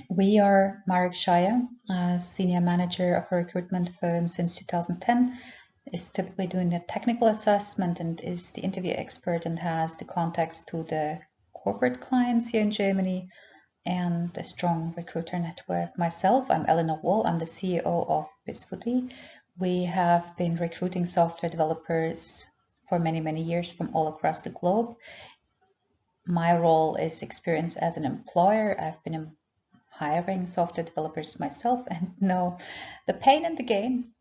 We are Marek Shaya, a senior manager of a recruitment firm since 2010, is typically doing the technical assessment and is the interview expert and has the contacts to the corporate clients here in Germany and a strong recruiter network. Myself, I'm Eleanor Wall, I'm the CEO of bisfi. We have been recruiting software developers for many, many years from all across the globe. My role is experience as an employer. I've been hiring software developers myself and know the pain and the gain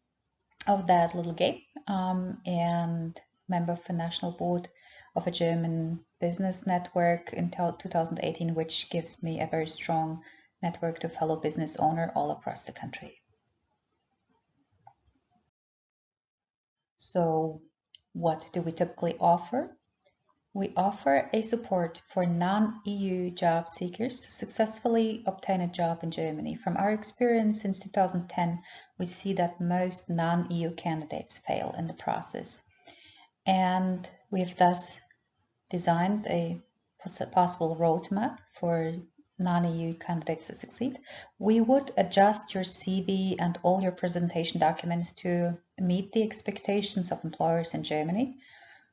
of that little game, and member of the national board of a German business network until 2018, which gives me a very strong network to fellow business owners all across the country. So what do we typically offer? We offer a support for non-EU job seekers to successfully obtain a job in Germany. From our experience since 2010, we see that most non-EU candidates fail in the process. And we have thus designed a possible roadmap for non-EU candidates to succeed. We would adjust your CV and all your presentation documents to meet the expectations of employers in Germany.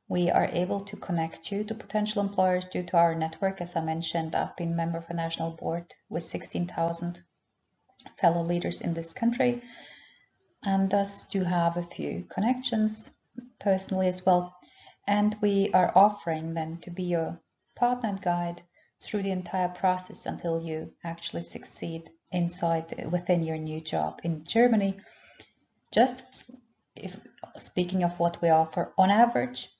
We are able to connect you to potential employers due to our network. As I mentioned, I've been a member of a national board with 16,000 fellow leaders in this country, and thus do have a few connections personally as well. And we are offering then to be your partner and guide through the entire process until you actually succeed within your new job in Germany. Speaking of what we offer, on average,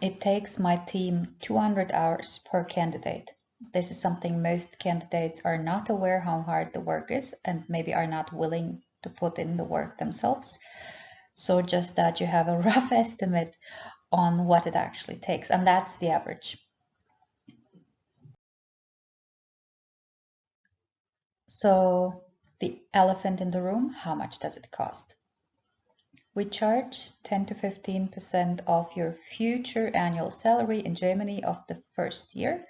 it takes my team 200 hours per candidate. This is something most candidates are not aware how hard the work is and maybe are not willing to put in the work themselves. So just that you have a rough estimate on what it actually takes, and that's the average. So the elephant in the room, how much does it cost? We charge 10 to 15% of your future annual salary in Germany of the first year,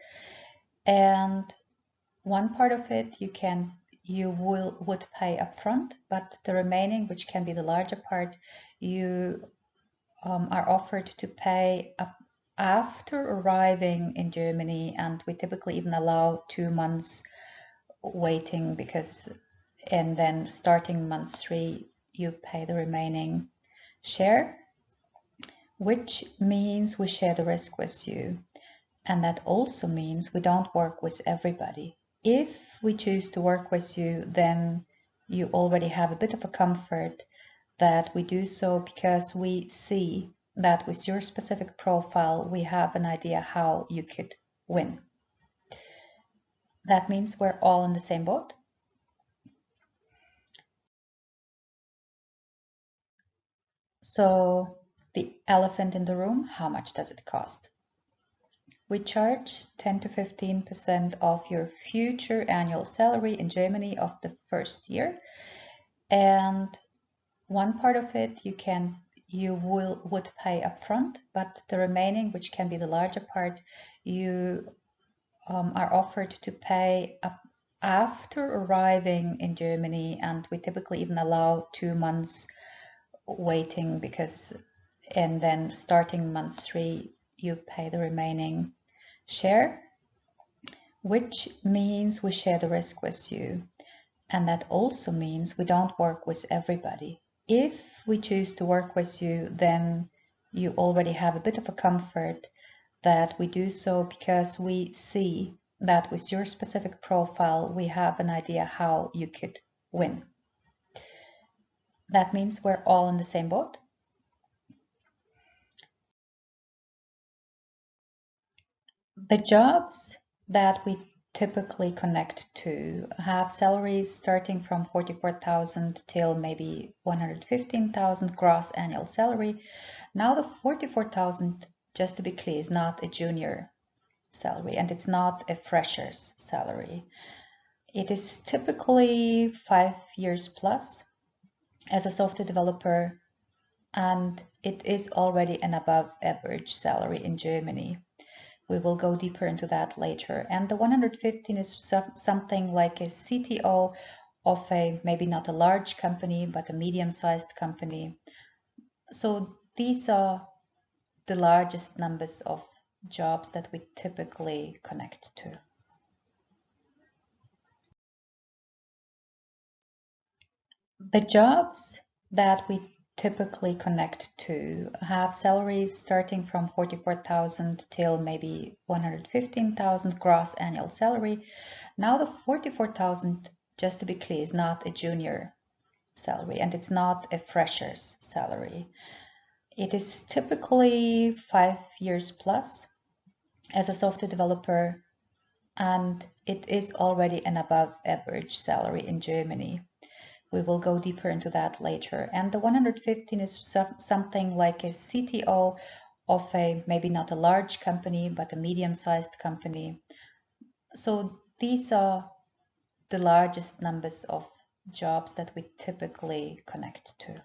and one part of it you would pay upfront, but the remaining, which can be the larger part, you are offered to pay up after arriving in Germany, and we typically even allow 2 months waiting and then starting month 3 you pay the remaining share, which means we share the risk with you. And that also means we don't work with everybody. If we choose to work with you, then you already have a bit of a comfort that we do so because we see that with your specific profile, we have an idea how you could win. That means we're all in the same boat. So the elephant in the room, how much does it cost? We charge 10 to 15% of your future annual salary in Germany of the first year, and one part of it you would pay upfront, but the remaining, which can be the larger part, you are offered to pay up after arriving in Germany, and we typically even allow 2 months waiting and then starting month 3 you pay the remaining share, which means we share the risk with you. And that also means we don't work with everybody. If we choose to work with you, then you already have a bit of a comfort that we do so because we see that with your specific profile, we have an idea how you could win. That means we're all in the same boat. The jobs that we typically connect to have salaries starting from 44,000 till maybe 115,000 gross annual salary. Now the 44,000, just to be clear, is not a junior salary and it's not a fresher's salary. It is typically 5 years plus as a software developer, and it is already an above average salary in Germany. We will go deeper into that later. And the 115 is something like a CTO of a, maybe not a large company, but a medium-sized company. So these are the largest numbers of jobs that we typically connect to. The jobs that we typically connect to have salaries starting from 44,000 till maybe 115,000 gross annual salary. Now the 44,000, just to be clear, is not a junior salary and it's not a fresher's salary. It is typically 5 years plus as a software developer, and it is already an above average salary in Germany. We will go deeper into that later. And the 115 is something like a CTO of a, maybe not a large company, but a medium-sized company. So these are the largest numbers of jobs that we typically connect to.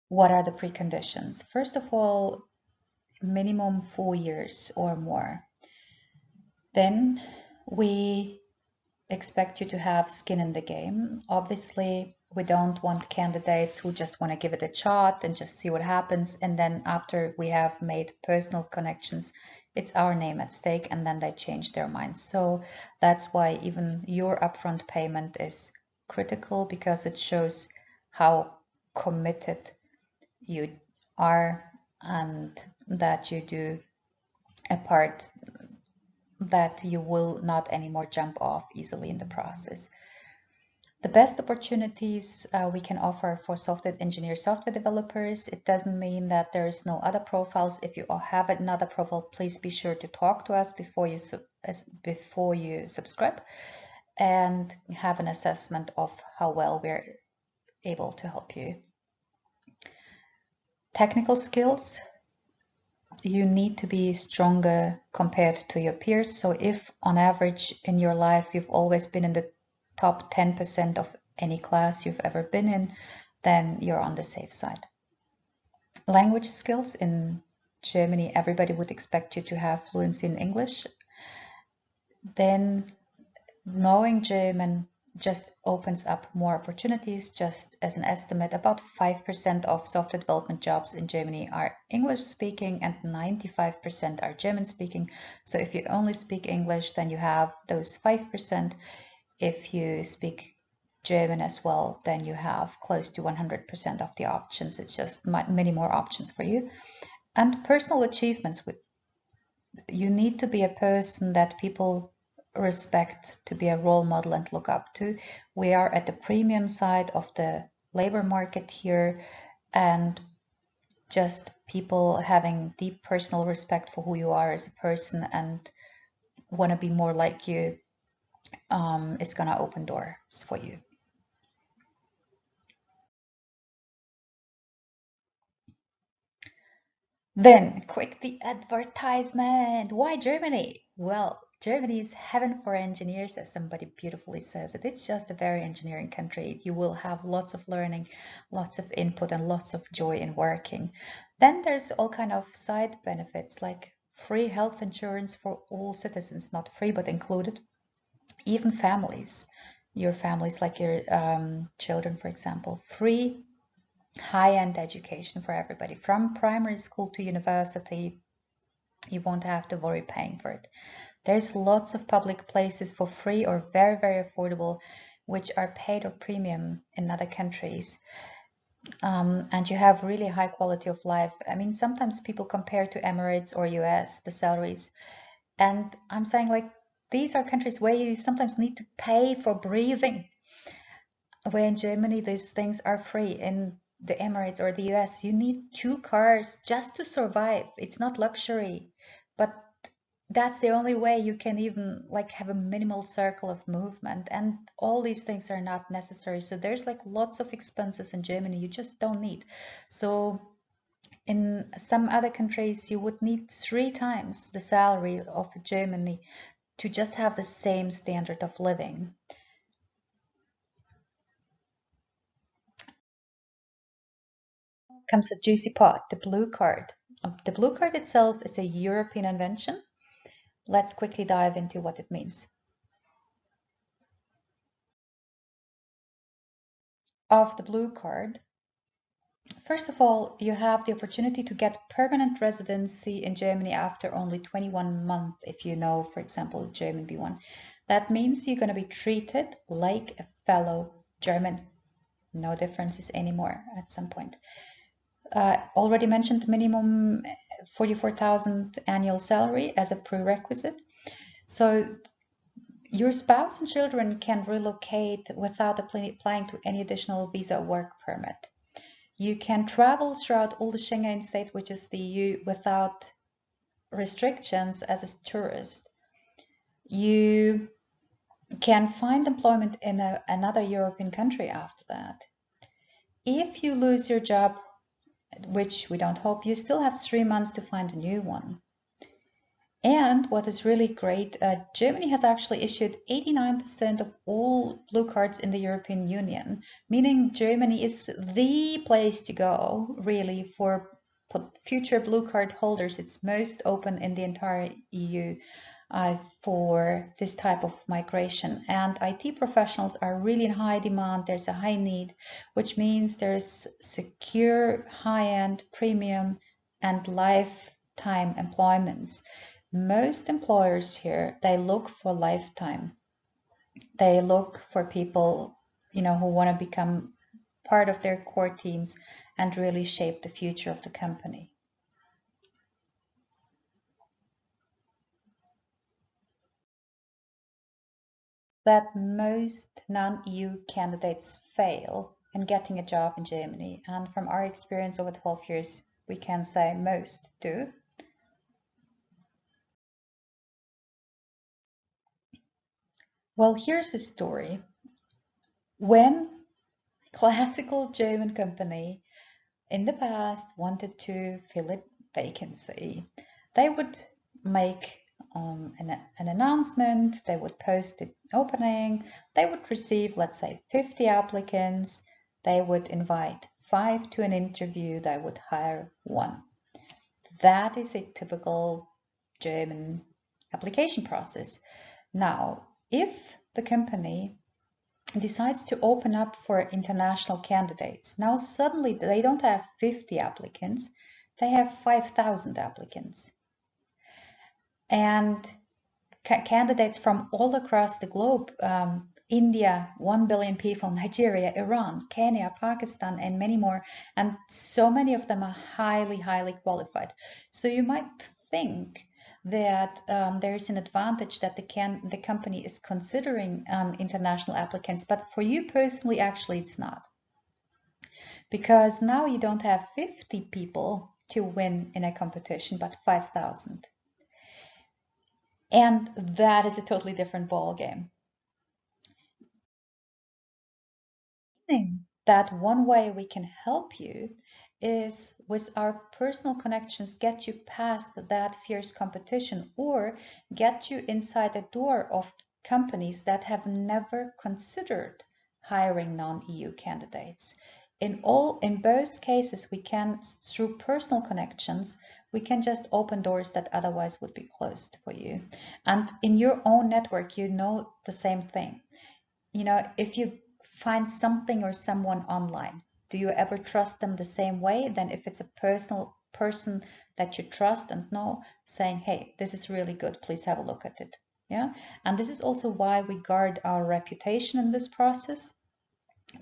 What are the preconditions? First of all, minimum 4 years or more. Then we expect you to have skin in the game. Obviously, we don't want candidates who just want to give it a shot and just see what happens. And then after we have made personal connections, it's our name at stake, and then they change their minds. So that's why even your upfront payment is critical, because it shows how committed you are and that you do a part that you will not anymore jump off easily in the process. The best opportunities we can offer for software engineers, software developers. It doesn't mean that there is no other profiles. If you have another profile, please be sure to talk to us before you subscribe and have an assessment of how well we're able to help you. Technical skills. You need to be stronger compared to your peers. So if on average in your life you've always been in the top 10% of any class you've ever been in, then you're on the safe side. Language skills. In Germany, everybody would expect you to have fluency in English. Then knowing German just opens up more opportunities. Just as an estimate, about 5% of software development jobs in Germany are English speaking and 95% are German speaking. So if you only speak English, then you have those 5%. If you speak German as well, then you have close to 100% of the options. It's just many more options for you. And personal achievements. You need to be a person that people respect, to be a role model and look up to. We are at the premium side of the labor market here, and just people having deep personal respect for who you are as a person and want to be more like you is going to open doors for you. Then, quick, the advertisement. Why Germany? Well, Germany is heaven for engineers, as somebody beautifully says it. It's just a very engineering country. You will have lots of learning, lots of input, and lots of joy in working. Then there's all kind of side benefits, like free health insurance for all citizens, not free, but included. Even families, your families, like your children, for example, free high-end education for everybody, from primary school to university. You won't have to worry paying for it. There's lots of public places for free or very, very affordable, which are paid or premium in other countries. And you have really high quality of life. I mean, sometimes people compare to Emirates or US, the salaries. And I'm saying, like, these are countries where you sometimes need to pay for breathing. Where in Germany, these things are free. In the Emirates or the US, you need 2 cars just to survive. It's not luxury, but that's the only way you can even like have a minimal circle of movement, and all these things are not necessary. So there's like lots of expenses in Germany you just don't need. So in some other countries you would need 3 times the salary of Germany to just have the same standard of living. comes a juicy part, the blue card. The blue card itself is a European invention. Let's quickly dive into what it means. Of the blue card, first of all, you have the opportunity to get permanent residency in Germany after only 21 months if you know, for example, German B1. That means you're going to be treated like a fellow German. No differences anymore at some point. Already mentioned minimum 44,000 annual salary as a prerequisite. So your spouse and children can relocate without applying to any additional visa or work permit. You can travel throughout all the Schengen states, which is the EU, without restrictions as a tourist. You can find employment in another European country after that. If you lose your job, which we don't hope, you still have 3 months to find a new one. And what is really great, Germany has actually issued 89% of all blue cards in the European Union, meaning Germany is the place to go, really, for future blue card holders. It's most open in the entire EU for this type of migration. And IT professionals are really in high demand. There's a high need, which means there's secure, high-end, premium, and lifetime employments. Most employers here, they look for lifetime. They look for people, who want to become part of their core teams and really shape the future of the company. That most non-EU candidates fail in getting a job in Germany. And from our experience over 12 years, we can say most do. Well, here's the story. When classical German company in the past wanted to fill a vacancy, they would make an announcement, they would post the opening, they would receive, let's say, 50 applicants, they would invite 5 to an interview, they would hire 1. That is a typical German application process. Now, if the company decides to open up for international candidates, now suddenly they don't have 50 applicants, they have 5,000 applicants. And candidates from all across the globe, India, 1 billion people, Nigeria, Iran, Kenya, Pakistan, and many more. And so many of them are highly, highly qualified. So you might think that there's an advantage that the company is considering international applicants, but for you personally, actually, it's not. Because now you don't have 50 people to win in a competition, but 5,000. And that is a totally different ball game. That one way we can help you is with our personal connections, get you past that fierce competition or get you inside the door of companies that have never considered hiring non-EU candidates. In both cases, we can, through personal connections, we can just open doors that otherwise would be closed for you. And in your own network, you know the same thing. If you find something or someone online, do you ever trust them the same way than if it's a personal person that you trust and know, saying, hey, this is really good, please have a look at it. Yeah. And this is also why we guard our reputation in this process,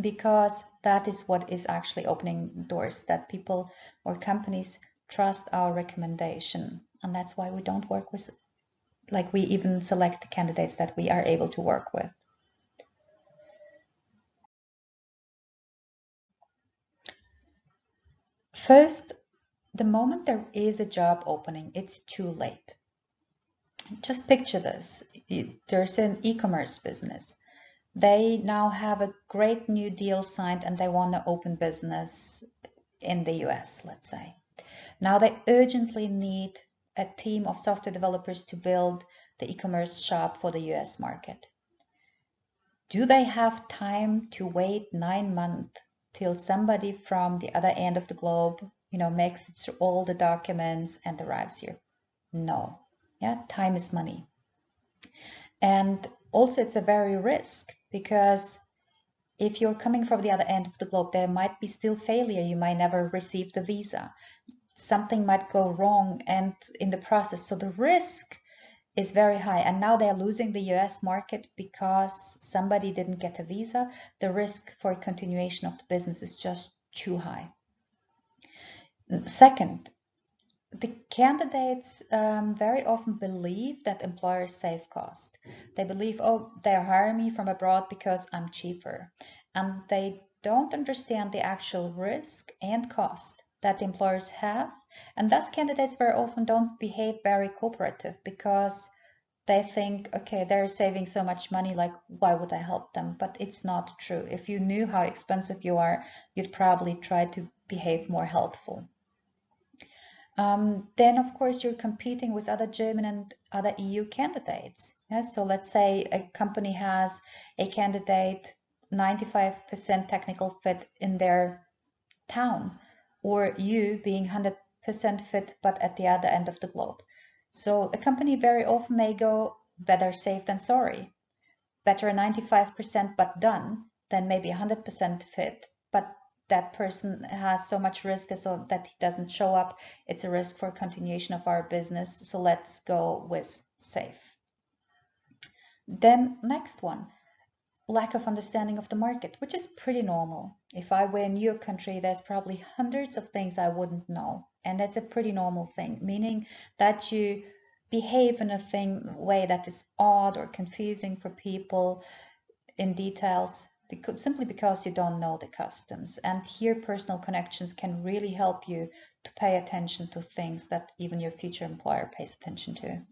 because that is what is actually opening doors, that people or companies trust our recommendation. And that's why we don't work with, we even select the candidates that we are able to work with. First, the moment there is a job opening, it's too late. Just picture this. There's an e-commerce business. They now have a great new deal signed and they want to open business in the US, let's say. Now they urgently need a team of software developers to build the e-commerce shop for the US market. Do they have time to wait 9 months till somebody from the other end of the globe, makes it through all the documents and arrives here. No. Yeah, time is money. And also it's a very risk, because if you're coming from the other end of the globe, there might be still failure. You might never receive the visa. Something might go wrong and in the process. So the risk is very high. And now they're losing the US market because somebody didn't get a visa. The risk for continuation of the business is just too high. Second, the candidates very often believe that employers save cost. They believe, oh, they're hiring me from abroad because I'm cheaper. And they don't understand the actual risk and cost that the employers have. And thus candidates very often don't behave very cooperative, because they think, okay, they're saving so much money, like, why would I help them? But it's not true. If you knew how expensive you are, you'd probably try to behave more helpful. Then, of course, you're competing with other German and other EU candidates. Yeah? So let's say a company has a candidate 95% technical fit in their town, or you being 100% fit but at the other end of the globe. So a company very often may go, better safe than sorry. Better 95% but done than maybe 100% fit, but that person has so much risk so that he doesn't show up. It's a risk for continuation of our business, so let's go with safe. Then next one, lack of understanding of the market, which is pretty normal. If I were in your country, there's probably hundreds of things I wouldn't know, and that's a pretty normal thing, meaning that you behave in a way that is odd or confusing for people in details, simply because you don't know the customs. And here personal connections can really help you to pay attention to things that even your future employer pays attention to.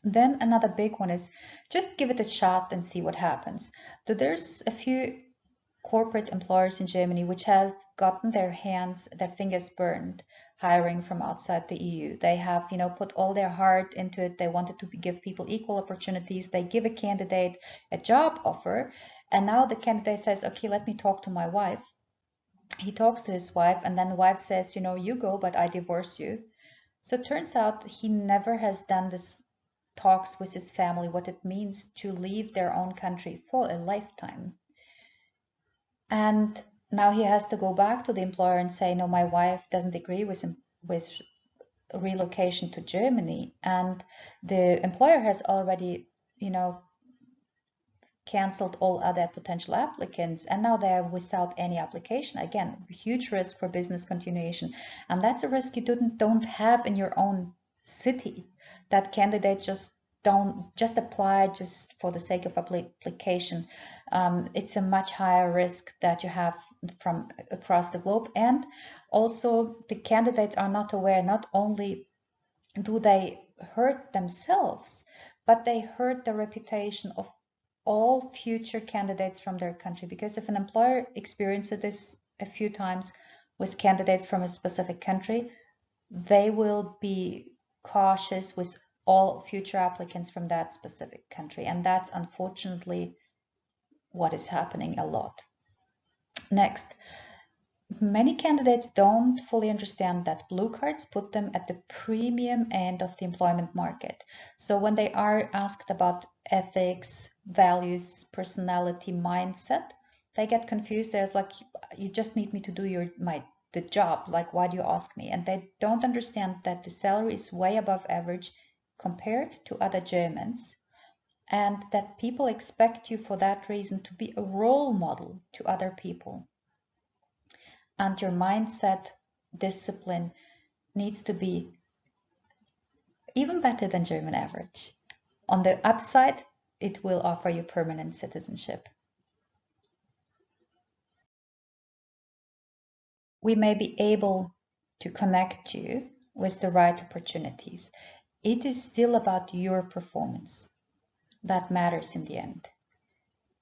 Then another big one is just give it a shot and see what happens. So there's a few corporate employers in Germany which have gotten their fingers burned hiring from outside the EU. They have, put all their heart into it. They wanted to give people equal opportunities. They give a candidate a job offer, and now the candidate says, okay, let me talk to my wife. He talks to his wife, and then the wife says, you go, but I divorce you. So it turns out he never has done this talks with his family, what it means to leave their own country for a lifetime. And now he has to go back to the employer and say, no, my wife doesn't agree with relocation to Germany. And the employer has already, canceled all other potential applicants, and now they're without any application. Again, huge risk for business continuation. And that's a risk you don't have in your own city. That candidate don't apply just for the sake of application. It's a much higher risk that you have from across the globe. And also the candidates are not aware, not only do they hurt themselves, but they hurt the reputation of all future candidates from their country. Because if an employer experiences this a few times with candidates from a specific country, they will be cautious with all future applicants from that specific country. And that's unfortunately what is happening a lot. Next, many candidates don't fully understand that blue cards put them at the premium end of the employment market. So when they are asked about ethics, values, personality, mindset, they get confused. There's like, you just need me to do the job. Like, why do you ask me? And they don't understand that the salary is way above average compared to other Germans, and that people expect you for that reason to be a role model to other people. And your mindset, discipline needs to be even better than German average. On the upside, it will offer you permanent citizenship. We may be able to connect you with the right opportunities. It is still about your performance that matters in the end.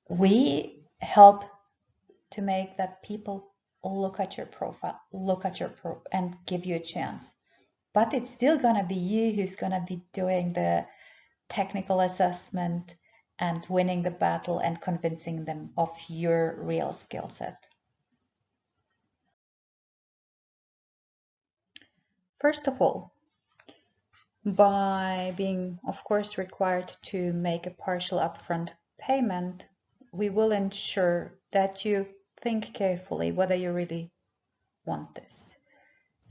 We help to make that people look at your profile, and give you a chance. But it's still gonna be you who's gonna be doing the technical assessment and winning the battle and convincing them of your real skill set. First of all, by being, of course, required to make a partial upfront payment, we will ensure that you think carefully whether you really want this.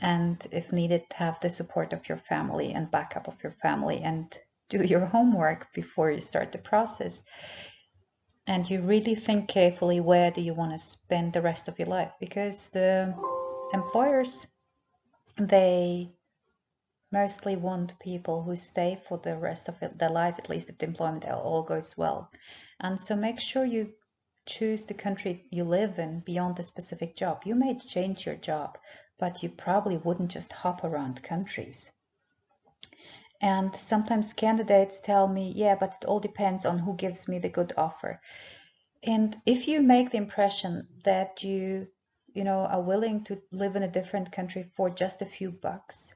And if needed, have the support of your family and backup of your family, and do your homework before you start the process. And you really think carefully, where do you want to spend the rest of your life? Because the employers, they mostly want people who stay for the rest of their life, at least if the employment all goes well. And so make sure you choose the country you live in beyond the specific job. You may change your job, but you probably wouldn't just hop around countries. And sometimes candidates tell me, yeah, but it all depends on who gives me the good offer. And if you make the impression that you are willing to live in a different country for just a few bucks,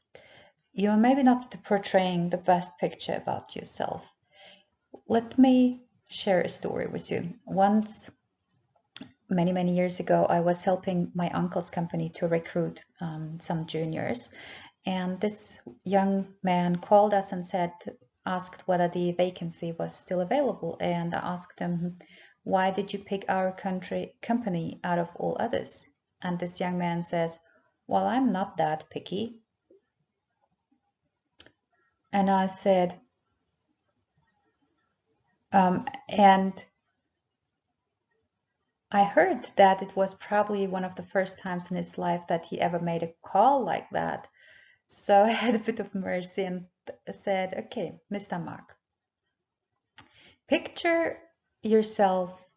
you're maybe not portraying the best picture about yourself. Let me share a story with you. Once, many, many years ago, I was helping my uncle's company to recruit some juniors. And this young man called us and asked whether the vacancy was still available. And I asked him, why did you pick our company out of all others? And this young man says, well, I'm not that picky. And I said, and I heard that it was probably one of the first times in his life that he ever made a call like that. So I had a bit of mercy and said, okay, Mr. Mark, picture yourself,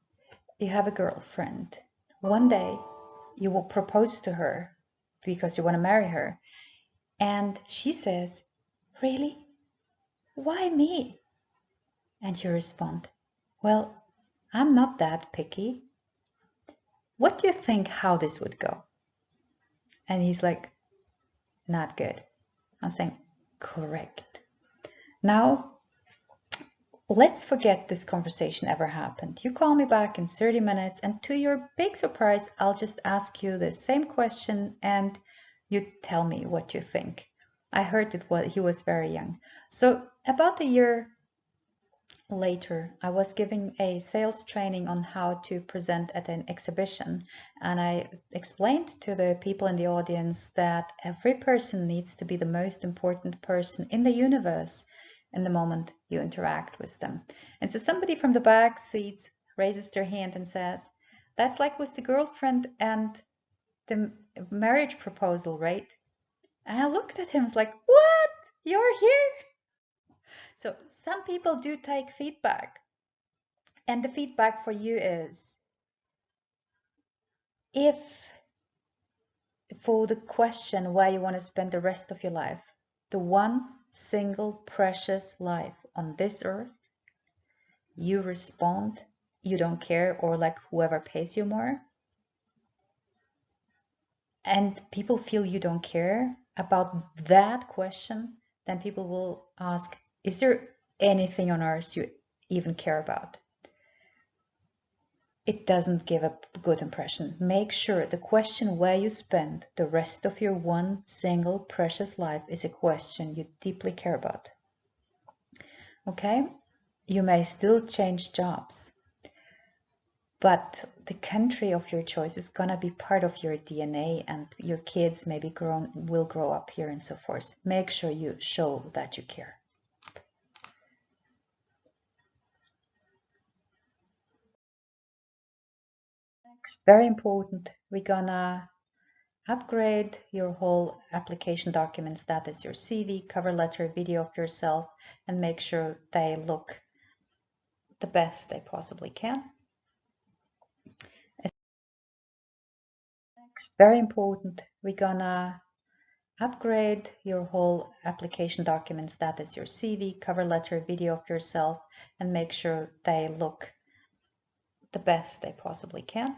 you have a girlfriend. One day you will propose to her because you want to marry her. And she says, really? Why me? And you respond, well, I'm not that picky. What do you think how this would go? And he's like, not good. I'm saying, correct. Now, let's forget this conversation ever happened. You call me back in 30 minutes, and to your big surprise, I'll just ask you the same question and you tell me what you think. I heard he was very young. So about a year later, I was giving a sales training on how to present at an exhibition, and I explained to the people in the audience that every person needs to be the most important person in the universe in the moment you interact with them. And so somebody from the back seats raises their hand and says, that's like with the girlfriend and the marriage proposal, right? And I looked at him, was like, what? You're here? So some people do take feedback. And the feedback for you is, if for the question where you want to spend the rest of your life, the one single precious life on this earth, you respond, you don't care, or like whoever pays you more, and people feel you don't care about that question, then people will ask, is there anything on earth you even care about? It doesn't give a good impression. Make sure the question where you spend the rest of your one single precious life is a question you deeply care about. Okay? You may still change jobs, but the country of your choice is gonna be part of your DNA, and your kids maybe will grow up here and so forth. Make sure you show that you care. Next, very important, we're gonna upgrade your whole application documents, that is your CV, cover letter, video of yourself, and make sure they look the best they possibly can. Next, very important, we're gonna upgrade your whole application documents, that is your CV, cover letter, video of yourself, and make sure they look the best they possibly can.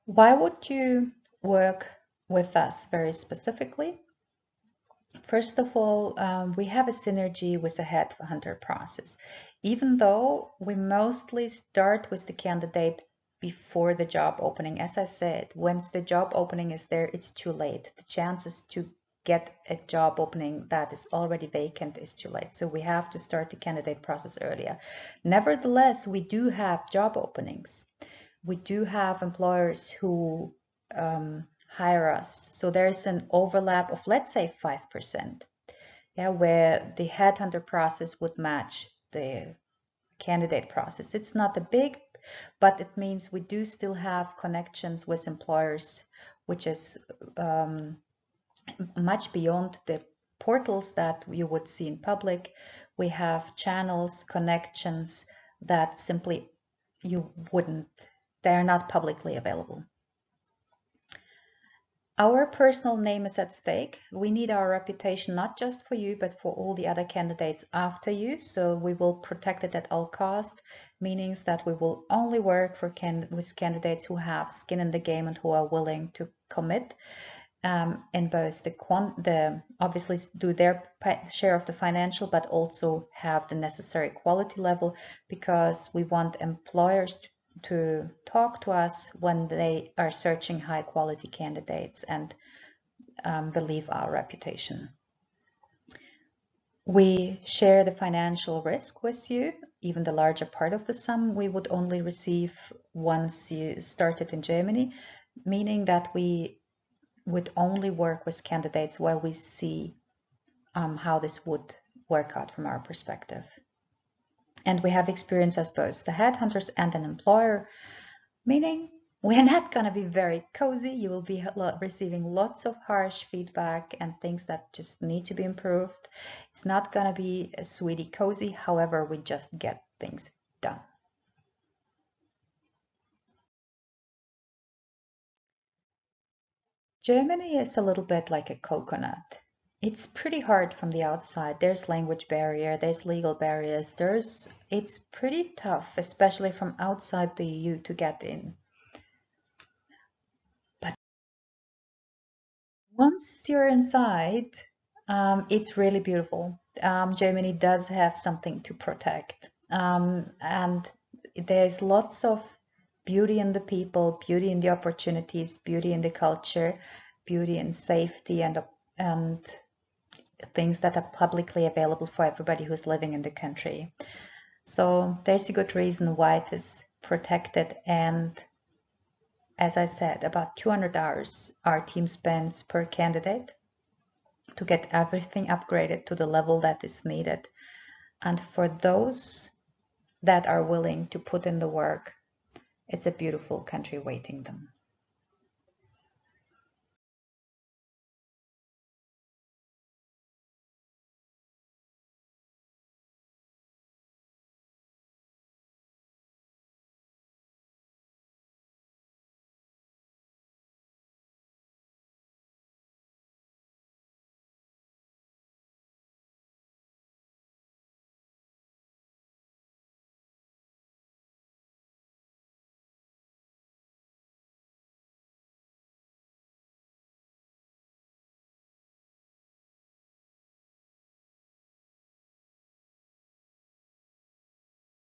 Why would you work with us very specifically? First of all, we have a synergy with the headhunter process. Even though we mostly start with the candidate before the job opening, as I said, once the job opening is there, it's too late. The chances to get a job opening that is already vacant is too late. So we have to start the candidate process earlier. Nevertheless, we do have job openings. We do have employers who hire us. So there's an overlap of, let's say, 5%, yeah, where the headhunter process would match the candidate process. It's not a big, but it means we do still have connections with employers, which is much beyond the portals that you would see in public. We have channels, connections that simply you wouldn't, they're not publicly available. Our personal name is at stake. We need our reputation not just for you, but for all the other candidates after you. So we will protect it at all costs, meaning that we will only work with candidates who have skin in the game and who are willing to commit in both the obviously do their share of the financial, but also have the necessary quality level, because we want employers to talk to us when they are searching high quality candidates and believe our reputation. We share the financial risk with you. Even the larger part of the sum we would only receive once you started in Germany, meaning that we would only work with candidates while we see how this would work out from our perspective. And we have experience as both the headhunters and an employer, meaning we're not going to be very cozy. You will be receiving lots of harsh feedback and things that just need to be improved. It's not going to be a sweetie cozy. However, we just get things done. Germany is a little bit like a coconut. It's pretty hard from the outside. There's language barrier, there's legal barriers, it's pretty tough, especially from outside the EU to get in. But once you're inside, it's really beautiful. Germany does have something to protect. And there's lots of beauty in the people, beauty in the opportunities, beauty in the culture, beauty in safety, and things that are publicly available for everybody who's living in the country. So there's a good reason why it is protected. And as I said, about 200 hours our team spends per candidate to get everything upgraded to the level that is needed. And for those that are willing to put in the work, it's a beautiful country waiting them.